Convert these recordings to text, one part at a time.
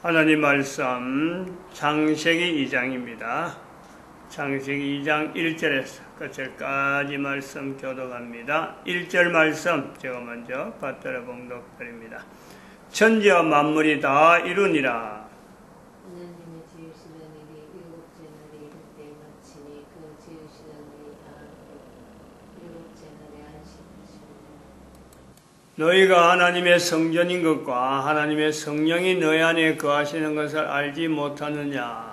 하나님 말씀 창세기 2장입니다. 창세기 2장 1절에서 끝절까지 말씀 교독합니다. 1절 말씀 제가 먼저 받들어 봉독드립니다. 천지와 만물이 다 이루니라. 하나님의 지으시는 일이 일곱째 날에 이를 때 마치니 그 지으시는 일이 다 일곱째 날에 안식하시니라. 너희가 하나님의 성전인 것과 하나님의 성령이 너희 안에 거하시는 것을 알지 못하느냐.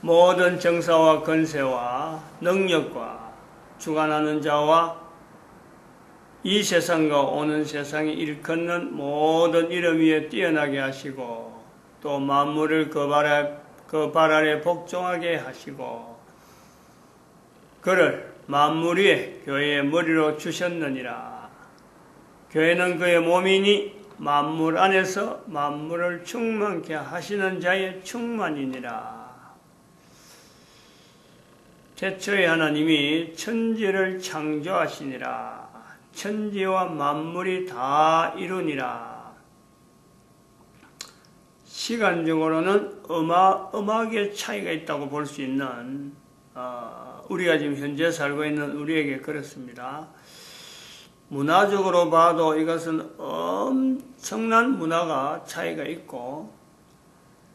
모든 정사와 권세와 능력과 주관하는 자와 이 세상과 오는 세상에 일컫는 모든 이름 위에 뛰어나게 하시고 또 만물을 그 발 아래 복종하게 하시고 그를 만물 위에 교회의 머리로 주셨느니라. 교회는 그의 몸이니 만물 안에서 만물을 충만케 하시는 자의 충만이니라. 태초에 하나님이 천지를 창조하시니라. 천지와 만물이 다 이루니라. 시간적으로는 어마어마하게 차이가 있다고 볼 수 있는 우리가 지금 현재 살고 있는 우리에게 그렇습니다. 문화적으로 봐도 이것은 엄청난 문화가 차이가 있고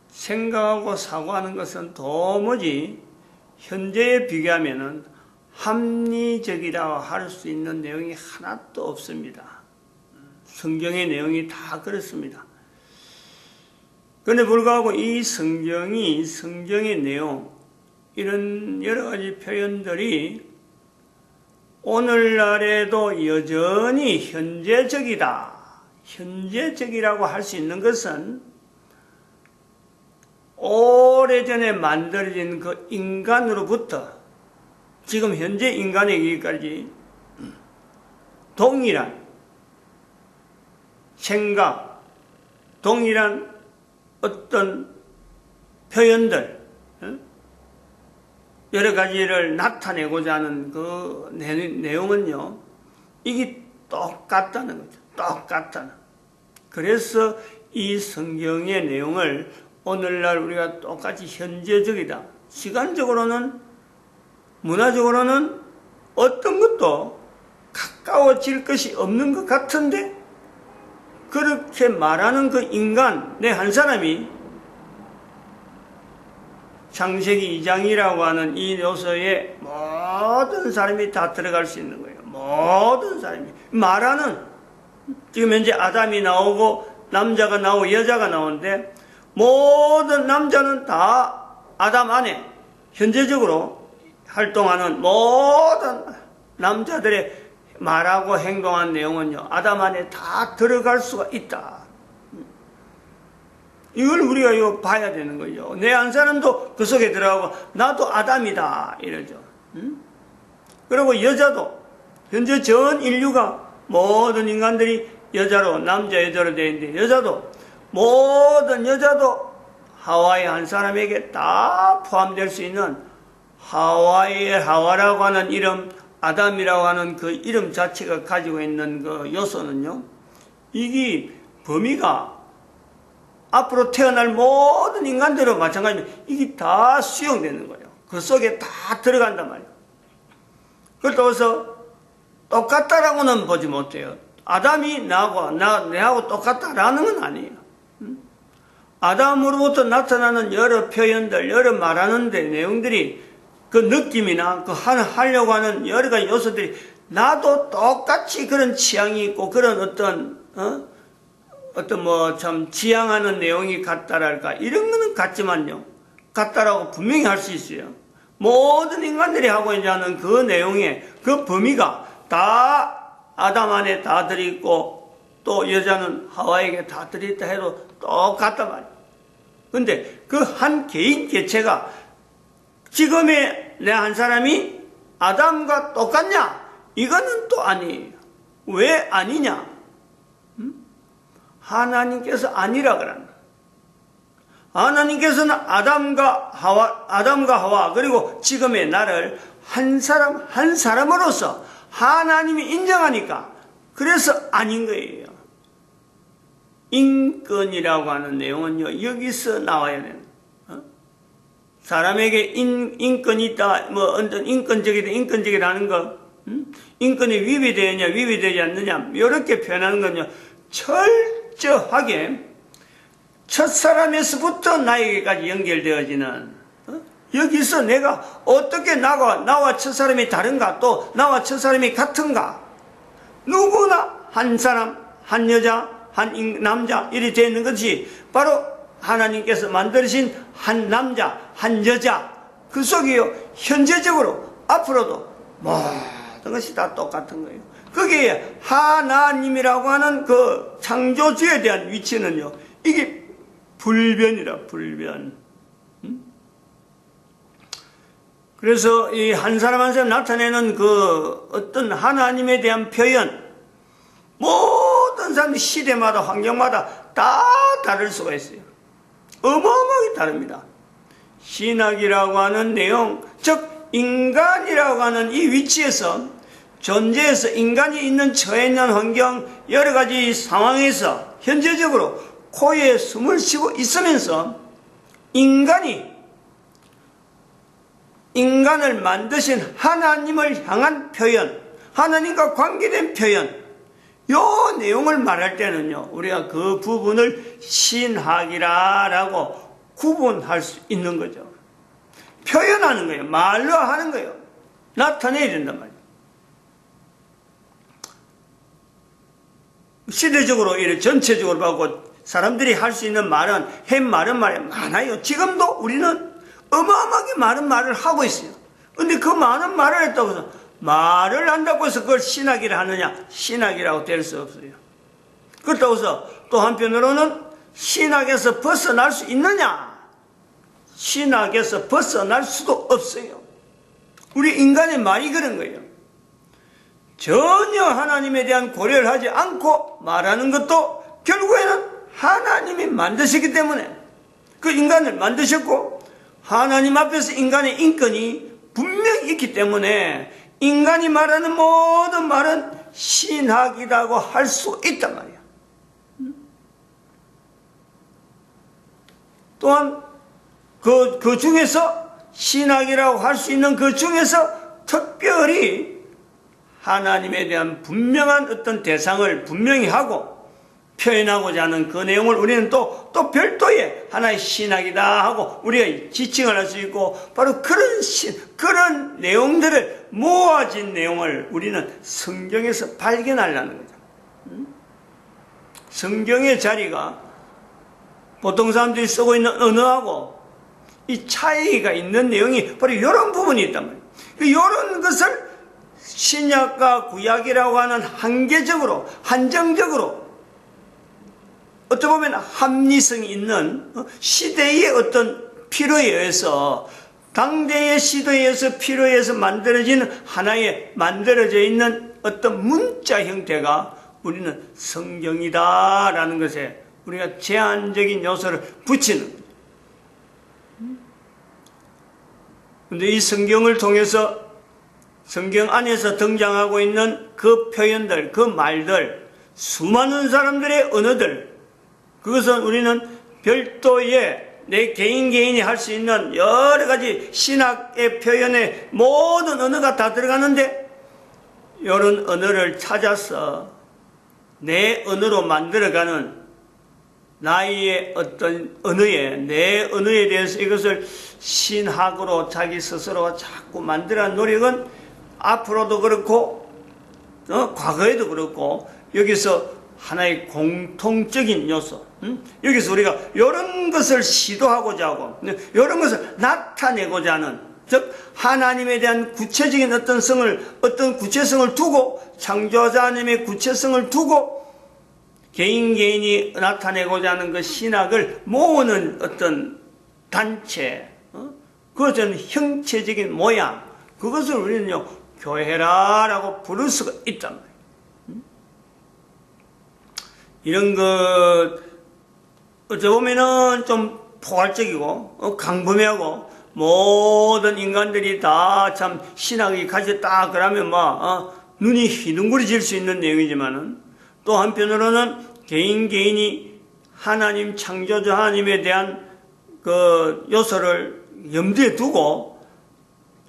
생각하고 사고하는 것은 도무지 현재에 비교하면 합리적이라고 할 수 있는 내용이 하나도 없습니다. 성경의 내용이 다 그렇습니다. 그런데 불구하고 이 성경의 내용, 이런 여러 가지 표현들이 오늘날에도 여전히 현재적이다. 현재적이라고 할 수 있는 것은 오래전에 만들어진 그 인간으로부터 지금 현재 인간에게까지 동일한 생각, 동일한 어떤 표현들, 여러 가지를 나타내고자 하는 그 내용은요, 이게 똑같다는 거죠. 똑같다는. 그래서 이 성경의 내용을 오늘날 우리가 똑같이 현재적이다. 시간적으로는, 문화적으로는 어떤 것도 가까워질 것이 없는 것 같은데, 그렇게 말하는 그 인간, 내 한 사람이 창세기 2장이라고 하는 이 요소에 모든 사람이 다 들어갈 수 있는 거예요. 모든 사람이. 말하는, 지금 현재 아담이 나오고 남자가 나오고 여자가 나오는데 모든 남자는 다 아담 안에 현재적으로 활동하는 모든 남자들의 말하고 행동한 내용은요, 아담 안에 다 들어갈 수가 있다. 이걸 우리가 이거 봐야 되는 거죠. 내 한 사람도 그 속에 들어가고 나도 아담이다 이러죠. 그리고 여자도 현재 전 인류가 모든 인간들이 여자로, 남자 여자로 되어 있는데 여자도 모든 여자도 하와의 한 사람에게 다 포함될 수 있는 하와라고 하는 이름, 아담이라고 하는 그 이름 자체가 가지고 있는 그 요소는요, 이게 범위가 앞으로 태어날 모든 인간들은 마찬가지로 이게 다 수용되는 거예요. 그 속에 다 들어간단 말이에요. 그렇다고 해서 똑같다라고는 보지 못해요. 아담이 내하고 똑같다라는 건 아니에요. 아담으로부터 나타나는 여러 표현들, 여러 말하는 데 내용들이 그 느낌이나 그 하려고 하는 여러 가지 요소들이 나도 똑같이 그런 취향이 있고 그런 어떤 뭐 참 지향하는 내용이 같다랄까 이런 거는 같지만요, 같다라고 분명히 할 수 있어요. 모든 인간들이 하고 있는 그 내용의 그 범위가 다 아담 안에 다 들어있고 또 여자는 하와에게 다 들어있다 해도 똑같단 말이에요. 근데 그 한 개인 개체가 지금의 내 한 사람이 아담과 똑같냐? 이거는 또 아니에요. 왜 아니냐? 하나님께서 아니라 그런다. 하나님께서는 아담과 하와 그리고 지금의 나를 한 사람으로서 하나님이 인정하니까 그래서 아닌 거예요. 인권이라고 하는 내용은요, 여기서 나와야 돼요. 사람에게 인권이 있다, 어떤 인권적이라는 거, 인권이 위배되느냐, 위배되지 않느냐, 이렇게 표현하는 건요, 철저하게 첫사람에서부터 나에게까지 연결되어지는, 여기서 내가 어떻게 나와 첫사람이 다른가, 또 나와 첫사람이 같은가, 누구나 한 사람, 한 여자, 한 남자, 이렇게 되어 있는 것이 바로 하나님께서 만드신 한 남자, 한 여자, 그 속에요, 현재적으로, 앞으로도 모든 것이 다 똑같은 거예요. 거기에 하나님이라고 하는 그 창조주에 대한 위치는요, 이게 불변이라, 불변. 그래서 이 한 사람 한 사람 나타내는 그 어떤 하나님에 대한 표현, 모든 사람 시대마다 환경마다 다 다를 수가 있어요. 어마어마하게 다릅니다. 신학이라고 하는 내용, 즉 인간이라고 하는 이 위치에서, 존재에서, 인간이 있는 처해 있는 환경, 여러 가지 상황에서 현재적으로 코에 숨을 쉬고 있으면서 인간을 만드신 하나님을 향한 표현, 하나님과 관계된 표현, 요 내용을 말할 때는요, 우리가 그 부분을 신학이라고 구분할 수 있는 거죠. 표현하는 거예요. 말로 하는 거예요. 나타내야 된단 말이에요. 시대적으로, 이렇게 전체적으로 보고 사람들이 할 수 있는 말은, 말이 많아요. 지금도 우리는 어마어마하게 많은 말을 하고 있어요. 근데 그 많은 말을 했다고 해서, 말을 한다고 해서 그걸 신학이라 하느냐? 신학이라고 될 수 없어요. 그렇다고 해서 또 한편으로는 신학에서 벗어날 수 있느냐? 신학에서 벗어날 수도 없어요. 우리 인간의 말이 그런 거예요. 전혀 하나님에 대한 고려를 하지 않고 말하는 것도 결국에는 하나님이 만드셨기 때문에, 그 인간을 만드셨고 하나님 앞에서 인간의 인권이 분명히 있기 때문에 인간이 말하는 모든 말은 신학이라고 할 수 있단 말이야. 또한 그 중에서 신학이라고 할 수 있는 그 중에서 특별히 하나님에 대한 분명한 어떤 대상을 분명히 하고 표현하고자 하는 그 내용을 우리는 또 별도의 하나의 신학이다 하고 우리가 지칭을 할 수 있고, 바로 그런 내용들을 모아진 내용을 우리는 성경에서 발견하려는 거죠. 성경의 자리가 보통 사람들이 쓰고 있는 언어하고 이 차이가 있는 내용이 바로 이런 부분이 있단 말이에요. 이런 것을 신약과 구약이라고 하는 한정적으로 어떻게 보면 합리성이 있는 시대의 어떤 필요에 의해서, 당대의 시대에 의해서 필요에 의해서 만들어진 하나의 만들어져 있는 어떤 문자 형태가 우리는 성경이다라는 것에 우리가 제한적인 요소를 붙이는 거죠. 그런데 이 성경을 통해서 성경 안에서 등장하고 있는 그 표현들, 그 말들, 수많은 사람들의 언어들, 그것은 우리는 별도의 내 개인이 할 수 있는 여러 가지 신학의 표현에 모든 언어가 다 들어가는데, 이런 언어를 찾아서 내 언어로 만들어가는 나의 어떤 내 언어에 대해서 이것을 신학으로 자기 스스로가 자꾸 만들어가는 노력은 앞으로도 그렇고 과거에도 그렇고, 여기서 하나의 공통적인 요소, 여기서 우리가 이런 것을 시도하고자 하고 이런 것을 나타내고자 하는, 즉 하나님에 대한 구체적인 어떤 구체성을 두고, 창조자 하나님의 구체성을 두고 개인이 나타내고자 하는 그 신학을 모으는 어떤 단체, 그것은 형체적인 모양, 그것을 우리는요 교회라고 부를 수가 있단 말이에요. 이런 것 어찌 보면은 좀 포괄적이고 강범위하고 모든 인간들이 다 참 신학이 가졌다 그러면 눈이 휘둥그레질 수 있는 내용이지만은, 또 한편으로는 개인이 하나님 창조주 하나님에 대한 그 요소를 염두에 두고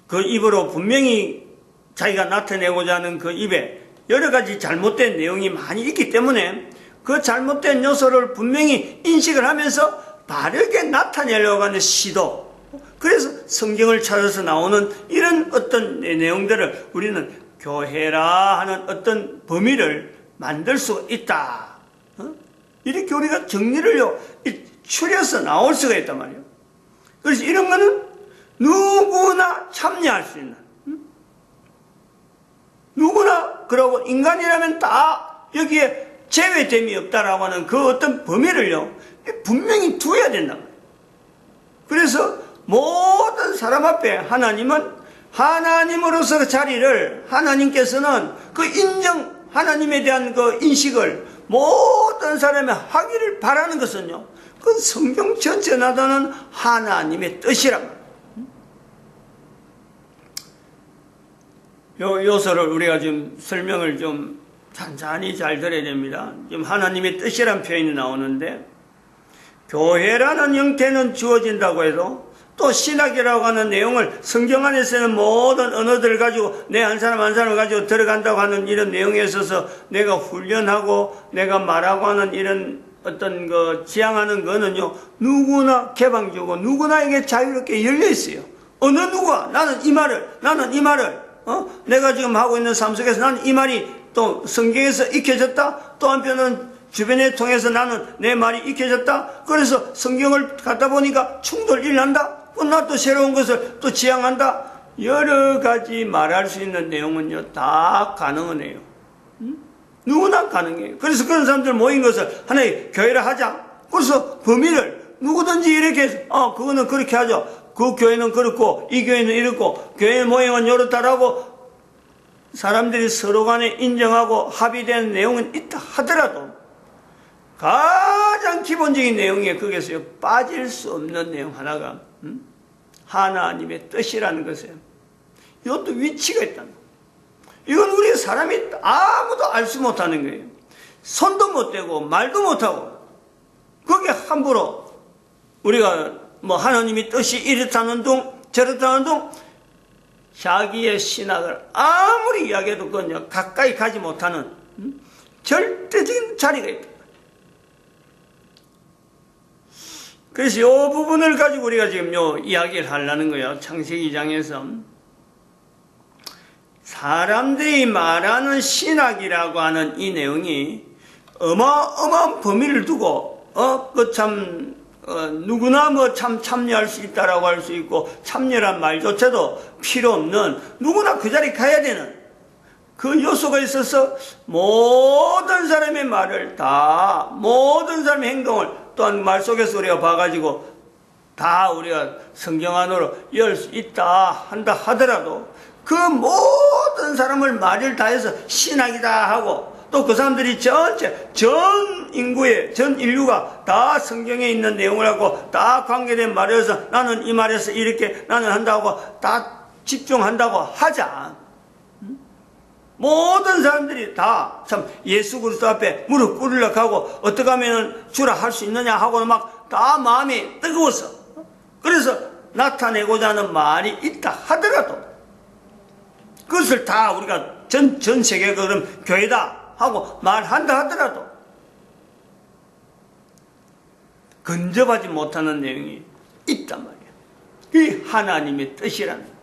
그 입으로 분명히 자기가 나타내고자 하는 그 입에 여러 가지 잘못된 내용이 많이 있기 때문에 그 잘못된 요소를 분명히 인식을 하면서 바르게 나타내려고 하는 시도, 그래서 성경을 찾아서 나오는 이런 어떤 내용들을 우리는 교회라 하는 어떤 범위를 만들 수 있다. 이렇게 우리가 정리를요 추려서 나올 수가 있단 말이에요. 그래서 이런 거는 누구나 참여할 수 있는, 누구나, 그러고 인간이라면 다 여기에 제외됨이 없다라고 하는 그 어떤 범위를요 분명히 두어야 된단 말이에요. 그래서 모든 사람 앞에 하나님은 하나님으로서 그 자리를, 하나님께서는 그 인정, 하나님에 대한 그 인식을 모든 사람이 하기를 바라는 것은요, 그 성경 전체에 나타나는 하나님의 뜻이란 말이에요. 요 요소를 우리가 지금 설명을 좀 잔잔히 잘 들어야 됩니다. 지금 하나님의 뜻이란 표현이 나오는데, 교회라는 형태는 주어진다고 해도 또 신학이라고 하는 내용을 성경 안에서는 모든 언어들을 가지고 내 한 사람 한 사람을 가지고 들어간다고 하는 이런 내용에 있어서 내가 훈련하고 내가 말하고 하는 이런 어떤 그 지향하는 거는요 누구나 개방적이고 누구나에게 자유롭게 열려 있어요. 어느 누가 나는 이 말을 내가 지금 하고 있는 삶 속에서 나는 이 말이 또 성경에서 익혀졌다, 또 한편은 주변에 통해서 나는 내 말이 익혀졌다, 그래서 성경을 갖다 보니까 충돌이 일어난다, 나 또 새로운 것을 또 지향한다, 여러 가지 말할 수 있는 내용은요 다 가능하네요. 누구나 가능해요. 그래서 그런 사람들 모인 것을 하나의 교회를 하자. 그래서 범위를 누구든지 이렇게 해서 그거는 그렇게 하죠, 그 교회는 그렇고 이 교회는 이렇고 교회 모임은 이렇다라고 사람들이 서로 간에 인정하고 합의된 내용은 있다 하더라도 가장 기본적인 내용에 거기서 빠질 수 없는 내용 하나가 하나님의 뜻이라는 것이에요. 이것도 위치가 있다. 이건 우리 사람이 아무도 알 수 못하는 거예요. 손도 못 대고 말도 못하고 그게 함부로 우리가 뭐 하나님의 뜻이 이렇다는 둥 저렇다는 둥 자기의 신학을 아무리 이야기해도 그건요 가까이 가지 못하는 절대적인 자리가 있다. 그래서 이 부분을 가지고 우리가 지금 이야기를 하려는 거예요. 창세기 2장에서 사람들이 말하는 신학이라고 하는 이 내용이 어마어마한 범위를 두고 누구나 참 참여할 수 있다라고 할 수 있고 참여란 말조차도 필요 없는, 누구나 그 자리에 가야 되는 그 요소가 있어서 모든 사람의 말을 다, 모든 사람의 행동을 또한 말 속에서 우리가 봐가지고 다 우리가 성경 안으로 열 수 있다 한다 하더라도 그 모든 사람을 말을 다해서 신학이다 하고 또 그 사람들이 전체 전 인류가 다 성경에 있는 내용을 하고 다 관계된 말을 해서 나는 이 말에서 이렇게 나는 한다고 다 집중한다고 하자. 모든 사람들이 다 참 예수 그리스도 앞에 무릎 꿇으려고 하고 어떻게 하면 주라 할 수 있느냐 하고 막 다 마음이 뜨거워서 그래서 나타내고자 하는 말이 있다 하더라도 그것을 다 우리가 전 세계가 그럼 교회다 하고 말한다 하더라도 근접하지 못하는 내용이 있단 말이에요. 이 하나님의 뜻이라는 거예요.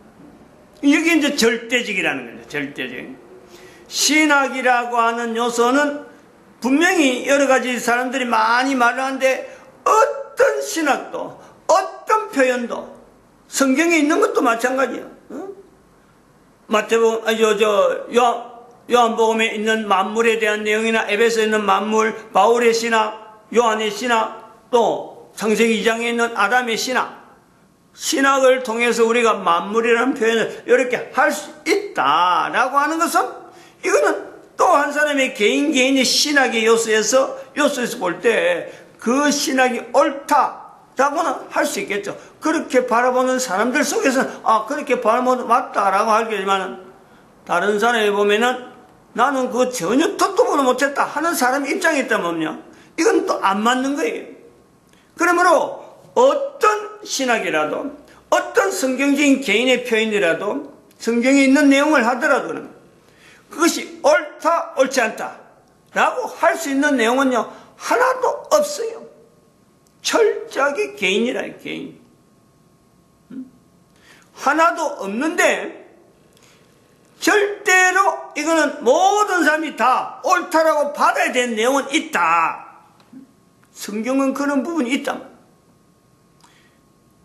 이게 이제 절대적이라는 거죠. 절대적. 신학이라고 하는 요소는 분명히 여러 가지 사람들이 많이 말을 하는데 어떤 신학도 어떤 표현도 성경에 있는 것도 마찬가지야. 마태복음 요한복음에 있는 만물에 대한 내용이나 에베소에 있는 만물, 바울의 신학, 요한의 신학, 또 창세기 2장에 있는 아담의 신학을 통해서 우리가 만물이라는 표현을 이렇게 할 수 있다라고 하는 것은 이거는 또 한 사람의 개인의 신학의 요소에서 볼 때 그 신학이 옳다라고는 할 수 있겠죠. 그렇게 바라보는 사람들 속에서는 그렇게 바라보면 맞다라고 하겠지만 다른 사람이 보면은 나는 그거 전혀 듣도 보도 못했다 하는 사람 입장이 있다면요 이건 또 안 맞는 거예요. 그러므로 어떤 신학이라도 어떤 성경적인 개인의 표현이라도 성경에 있는 내용을 하더라도 그것이 옳다 옳지 않다 라고 할 수 있는 내용은요 하나도 없어요. 철저하게 개인이라 개인. 하나도 없는데 절대로 이거는 모든 사람이 다 옳다라고 받아야 되는 내용은 있다. 성경은 그런 부분이 있다.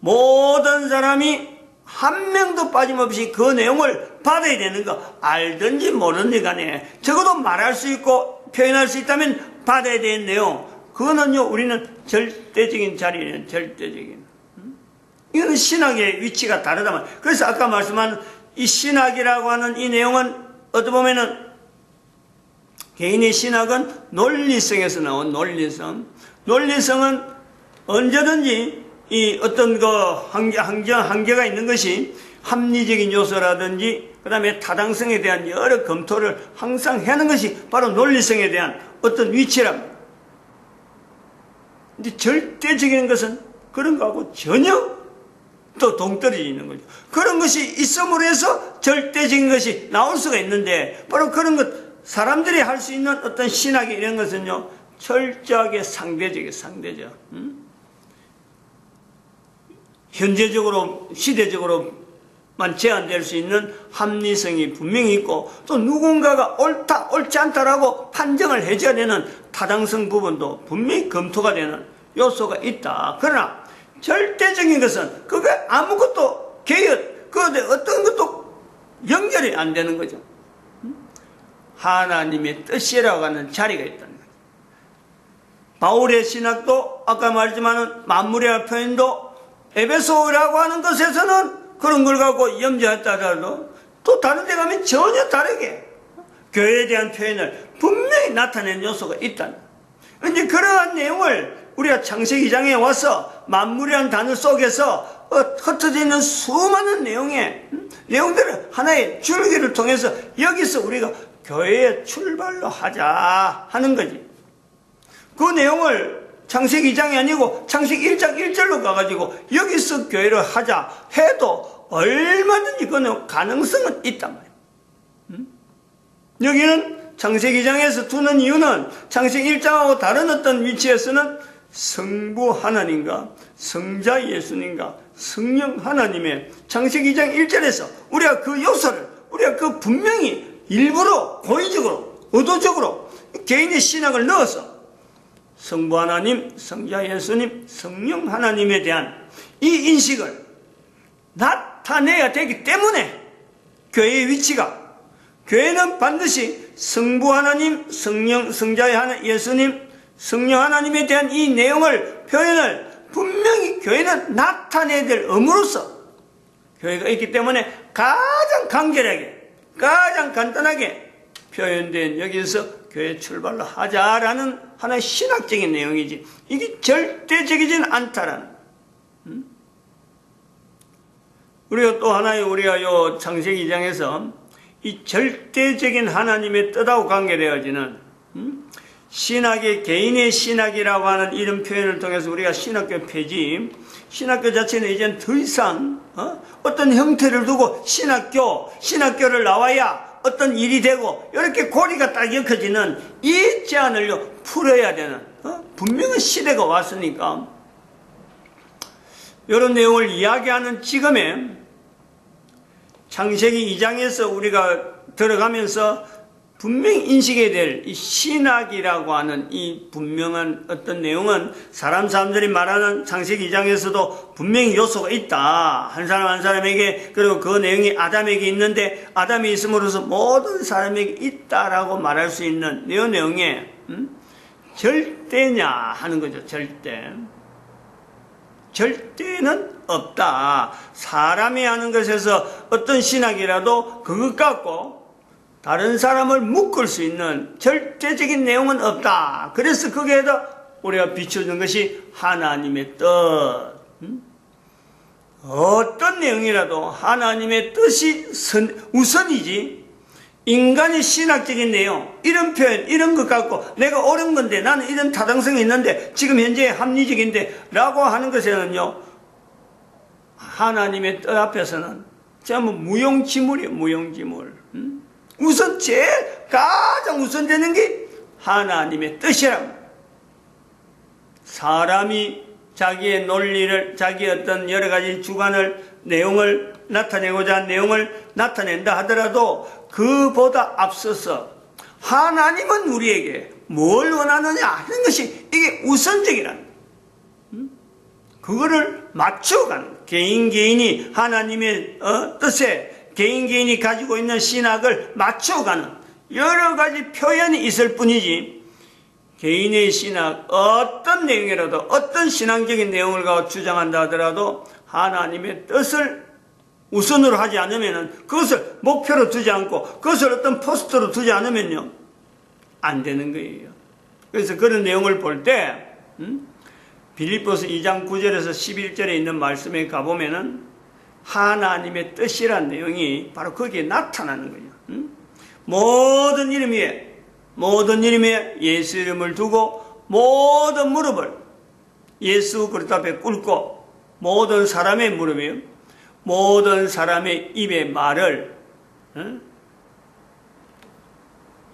모든 사람이 한 명도 빠짐없이 그 내용을 받아야 되는 거 알든지 모르든지 간에 적어도 말할 수 있고 표현할 수 있다면 받아야 되는 내용 그거는요 우리는 절대적인 자리는 절대적인 이거는 신학의 위치가 다르다. 그래서 아까 말씀한 이 신학이라고 하는 이 내용은 어떻게 보면은 개인의 신학은 논리성에서 나온 논리성. 논리성은 언제든지 이 어떤 그 한계가 있는 것이 합리적인 요소라든지 그 다음에 타당성에 대한 여러 검토를 항상 하는 것이 바로 논리성에 대한 어떤 위치랍니다. 근데 절대적인 것은 그런 거하고 전혀 또 동떨어져 있는 거죠. 그런 것이 있음으로 해서 절대적인 것이 나올 수가 있는데 바로 그런 것 사람들이 할 수 있는 어떤 신학이 이런 것은요 철저하게 상대적. 현재적으로 시대적으로만 제한될 수 있는 합리성이 분명히 있고 또 누군가가 옳다 옳지 않다라고 판정을 해줘야 되는 타당성 부분도 분명히 검토가 되는 요소가 있다. 그러나 절대적인 것은 그게 아무것도 그런데 어떤 것도 연결이 안 되는 거죠. 하나님의 뜻이라고 하는 자리가 있다는 거죠. 바울의 신학도 아까 말했지만 만물의 표현도 에베소라고 하는 것에서는 그런 걸 갖고 염려했다 하더라도 또 다른 데 가면 전혀 다르게 교회에 대한 표현을 분명히 나타낸 요소가 있다. 그런데 그러한 내용을 우리가 창세기 2장에 와서 만물이라는 단어 속에서 흩어져 있는 수많은 내용들을 하나의 줄기를 통해서 여기서 우리가 교회의 출발로 하자 하는 거지. 그 내용을 창세기 2장이 아니고 창세기 1장 1절로 가가지고 여기서 교회를 하자 해도 얼마든지 그 가능성은 있단 말이에요. 여기는 창세기 2장에서 두는 이유는 창세기 1장하고 다른 어떤 위치에서는 성부 하나님과 성자 예수님과 성령 하나님의 창세기 2장 1절에서 우리가 그 요소를 우리가 그 분명히 일부러 고의적으로 의도적으로 개인의 신학을 넣어서 성부 하나님, 성자 예수님, 성령 하나님에 대한 이 인식을 나타내야 되기 때문에 교회의 위치가 교회는 반드시 성부 하나님, 성자 예수님, 성령 하나님에 대한 이 내용을 표현을 분명히 교회는 나타내야 될 의무로서 교회가 있기 때문에 가장 간결하게 가장 간단하게 표현된 여기서 교회 출발로 하자라는 하나의 신학적인 내용이지 이게 절대적이진 않다라는. 우리가 또 하나의 우리가 요 창세기 2장에서 이 절대적인 하나님의 뜻하고 관계되어지는 신학의 개인의 신학이라고 하는 이런 표현을 통해서 우리가 신학교 폐지, 신학교 자체는 이제는 더 이상 어떤 형태를 두고 신학교를 나와야 어떤 일이 되고 이렇게 고리가 딱 엮어지는 이 제한을요 풀어야 되는 분명한 시대가 왔으니까 이런 내용을 이야기하는 지금에 창세기 2장에서 우리가 들어가면서 분명히 인식해야 될 이 신학이라고 하는 이 분명한 어떤 내용은 사람들이 말하는 창세기 2장에서도 분명히 요소가 있다. 한 사람 한 사람에게 그리고 그 내용이 아담에게 있는데 아담이 있음으로써 모든 사람에게 있다라고 말할 수 있는 이 내용에 절대냐 하는 거죠. 절대는 없다. 사람이 하는 것에서 어떤 신학이라도 그것 갖고 다른 사람을 묶을 수 있는 절대적인 내용은 없다. 그래서 거기에다 우리가 비춰준 것이 하나님의 뜻. 어떤 내용이라도 하나님의 뜻이 우선이지 인간의 신학적인 내용, 이런 표현, 이런 것 갖고 내가 옳은 건데 나는 이런 타당성이 있는데 지금 현재 합리적인데 라고 하는 것에는요, 하나님의 뜻 앞에서는 전부 무용지물이에요. 무용지물. 우선 제일 가장 우선되는 게 하나님의 뜻이라고. 사람이 자기의 논리를, 자기의 어떤 여러 가지 주관을, 내용을 나타내고자 한 내용을 나타낸다 하더라도 그보다 앞서서 하나님은 우리에게 뭘 원하느냐 하는 것이 이게 우선적이라는 거예요. 그거를 맞춰가는, 개인이 하나님의 뜻에 개인이 가지고 있는 신학을 맞춰가는 여러 가지 표현이 있을 뿐이지, 개인의 신학, 어떤 내용이라도, 어떤 신앙적인 내용을 가지고 주장한다 하더라도 하나님의 뜻을 우선으로 하지 않으면, 그것을 목표로 두지 않고 그것을 어떤 포스터로 두지 않으면요, 안 되는 거예요. 그래서 그런 내용을 볼 때 빌립보서 2장 9절에서 11절에 있는 말씀에 가보면은 하나님의 뜻이란 내용이 바로 거기에 나타나는 거예요. 모든 이름 위에 예수 이름을 두고 모든 무릎을 예수 그릇 앞에 꿇고 모든 사람의 무릎이요, 모든 사람의 입의 말을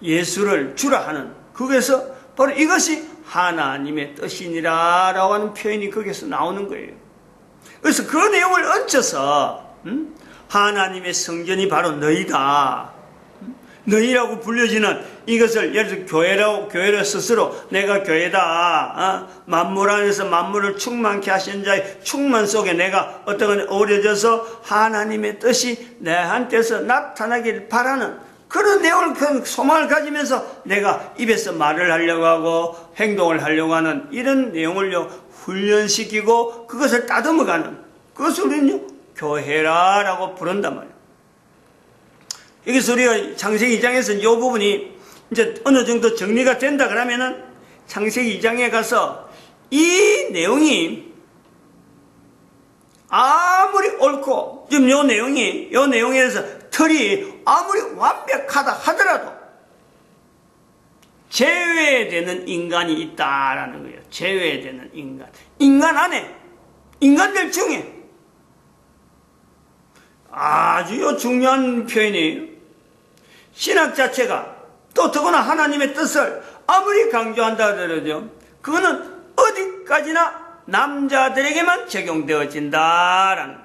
예수를 주라 하는, 거기서 바로 이것이 하나님의 뜻이니라 라고 하는 표현이 거기서 나오는 거예요. 그래서 그 내용을 얹혀서 하나님의 성전이 바로 너희다, 너희라고 불려지는 이것을 예를 들어 교회를 스스로 내가 교회다, 만물 안에서 만물을 충만케 하신 자의 충만 속에 내가 어떤 어우러져서 하나님의 뜻이 내한테서 나타나길 바라는 그런 내용을, 그 소망을 가지면서 내가 입에서 말을 하려고 하고 행동을 하려고 하는 이런 내용을요 훈련시키고 그것을 따듬어가는, 그것을 우리는요 교회라고 부른단 말이에요. 여기서 우리가 창세기 2장에서 이 부분이 이제 어느 정도 정리가 된다 그러면은 창세기 2장에 가서 이 내용이 아무리 옳고, 지금 요 내용에서 틀이 아무리 완벽하다 하더라도 제외되는 인간이 있다라는 거예요. 제외되는 인간. 인간 안에, 인간들 중에 아주 중요한 표현이에요. 신학 자체가 또 더구나 하나님의 뜻을 아무리 강조한다 하더라도 그거는 어디까지나 남자들에게만 적용되어진다라는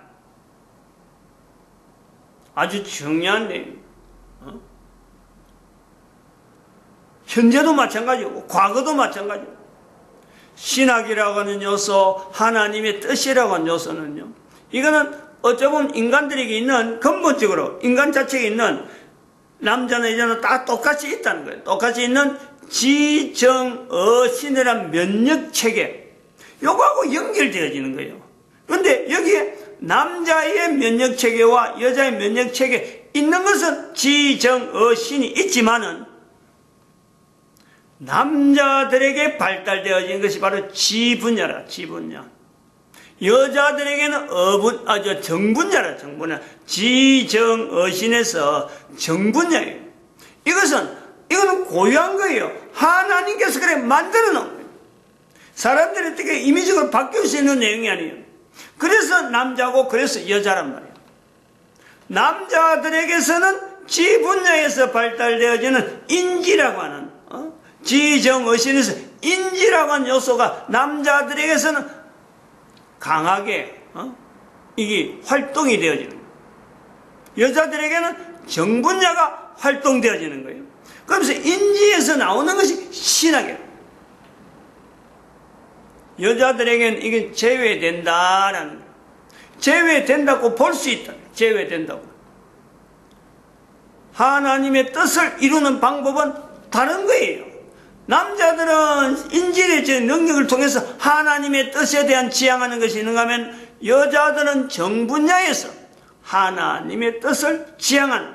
아주 중요한 내용. 현재도 마찬가지고 과거도 마찬가지고, 신학이라고 하는 요소, 하나님의 뜻이라고 하는 요소는요, 이거는 어쩌면 인간들에게 있는, 근본적으로 인간 자체에 있는, 남자나 여자나 다 똑같이 있다는 거예요. 똑같이 있는 지정어신이란 면역체계, 요거하고 연결되어지는 거예요. 그런데 여기에 남자의 면역체계와 여자의 면역체계 있는 것은 지정어신이 있지만은 남자들에게 발달되어진 것이 바로 지분야라, 지분야. 여자들에게는 정분야라, 정분야. 지정어신에서 정분야예요. 이거는 고유한 거예요. 하나님께서 그래 만들어 놓은 거예요. 사람들이 어떻게 임의적으로 바뀔 수 있는 내용이 아니에요. 그래서 남자고 그래서 여자란 말이에요. 남자들에게서는 지분야에서 발달되어지는 인지라고 하는, 지정어신에서 인지라고 하는 요소가 남자들에게서는 강하게 이게 활동이 되어지는 거예요. 여자들에게는 정분야가 활동되어지는 거예요. 그러면서 인지에서 나오는 것이 신학이에요. 여자들에게는 이게 제외된다라는 거예요. 제외된다고 볼 수 있다. 제외된다고. 하나님의 뜻을 이루는 방법은 다른 거예요. 남자들은 인지의 능력을 통해서 하나님의 뜻에 대한 지향하는 것이 있는가 하면, 여자들은 정분야에서 하나님의 뜻을 지향하는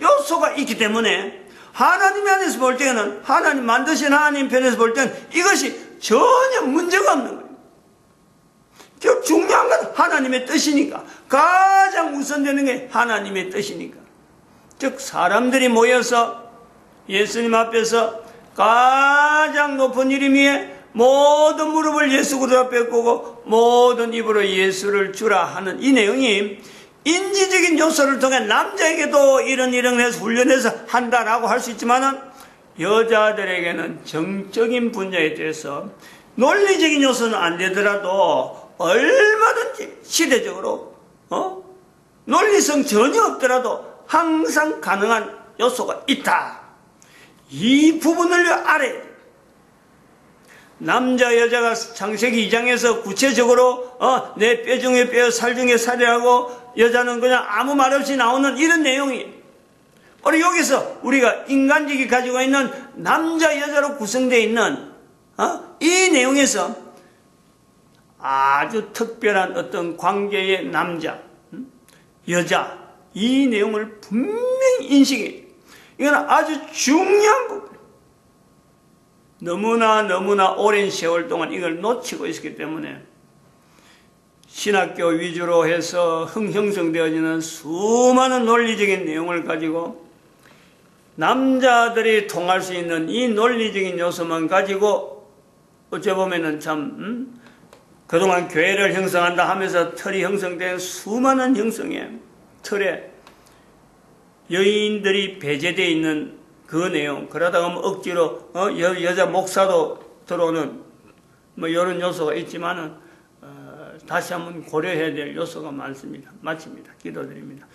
요소가 있기 때문에 하나님 안에서 볼 때는, 하나님 만드신 하나님 편에서 볼 때는 이것이 전혀 문제가 없는 거예요. 즉 중요한 건 하나님의 뜻이니까, 가장 우선되는 게 하나님의 뜻이니까. 즉 사람들이 모여서 예수님 앞에서 가장 높은 이름 위에 모든 무릎을 예수 그리스도 앞에 꿇고 모든 입으로 예수를 주라 하는 이 내용이 인지적인 요소를 통해 남자에게도 이런 해서 훈련해서 한다라고 할 수 있지만은 여자들에게는 정적인 분야에 대해서 논리적인 요소는 안 되더라도 얼마든지 시대적으로 논리성 전혀 없더라도 항상 가능한 요소가 있다. 이 부분을 알아야 돼. 남자 여자가 창세기 2장에서 구체적으로 내 뼈 중에 뼈 살 중에 살이라고 여자는 그냥 아무 말 없이 나오는 이런 내용이 바로 여기서 우리가 인간적이 가지고 있는 남자 여자로 구성되어 있는 이 내용에서 아주 특별한 어떤 관계의 남자 여자 이 내용을 분명히 인식해. 이건 아주 중요한 부분. 너무나 오랜 세월 동안 이걸 놓치고 있었기 때문에 신학교 위주로 해서 형성되어지는 수많은 논리적인 내용을 가지고 남자들이 통할 수 있는 이 논리적인 요소만 가지고 어찌 보면은 참 그동안 교회를 형성한다 하면서 틀이 형성된 수많은 형성의 틀에 여인들이 배제되어 있는 그 내용, 그러다가 억지로 여자 목사도 들어오는 이런 요소가 있지만은 다시 한번 고려해야 될 요소가 많습니다. 마칩니다. 기도드립니다.